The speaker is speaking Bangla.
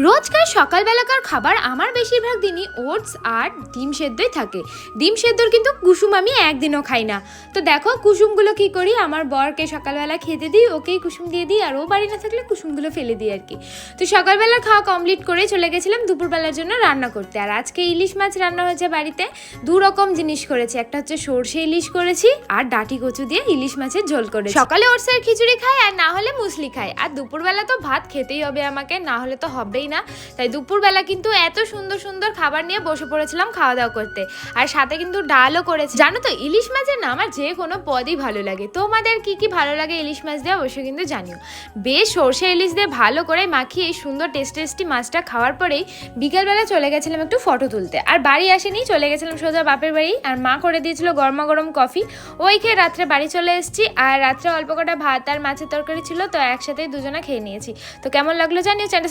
রোজকার সকালবেলাকার খাবার আমার বেশিরভাগ দিনই ওটস আর ডিম সেদ্ধই থাকে। ডিম সেদ্ধর কিন্তু কুসুম আমি একদিনও খাই না। তো দেখো কুসুমগুলো কি করি, আমার বরকে সকালবেলা খেতে দিই, ওকেই কুসুম দিয়ে দিই, আর ও বাড়ি না থাকলে কুসুমগুলো ফেলে দিই আর কি। তো সকালবেলার খাওয়া কমপ্লিট করে চলে গেছিলাম দুপুরবেলার জন্য রান্না করতে। আর আজকে ইলিশ মাছ রান্না হয়েছে বাড়িতে। দু রকম জিনিস করেছি, একটা হচ্ছে সর্ষে ইলিশ করেছি আর ডাঁটি কচু দিয়ে ইলিশ মাছের ঝোল করেছি। সকালে ওটসের খিচুড়ি খাই আর না হলে মুসলি খাই, আর দুপুরবেলা তো ভাত খেতেই হবে আমাকে, না হলে তো হবেই না। তাই দুপুরবেলা কিন্তু এত সুন্দর সুন্দর খাবার নিয়ে বসে পড়েছিলাম খাওয়া দাওয়া করতে। আর সাথে কিন্তু ডালও করেছি। জানো তো ইলিশ মাছের না আমার যে কোনো পদই ভালো লাগে। তোমাদের কি কি ভালো লাগে ইলিশ মাছ দিয়ে অবশ্যই কিন্তু জানিও। বেশ সর্ষে ইলিশ দিয়ে ভালো করে মাখিয়ে এই সুন্দর টেস্টি মাছটা খাওয়ার পরেই বিকেলবেলা চলে গেছিলাম একটু ফটো তুলতে। আর বাড়ি আসেনি, চলে গেছিলাম সোজা বাপের বাড়ি। আর মা করে দিয়েছিল গরমা গরম কফি, ওই খেয়ে রাত্রে বাড়ি চলে এসেছি। আর রাত্রে অল্প কটা ভাত আর মাছের তরকারি ছিল, তো একসাথেই দুজনে খেয়ে নিয়েছি। তো কেমন লাগলো জানিও। চ্যানেল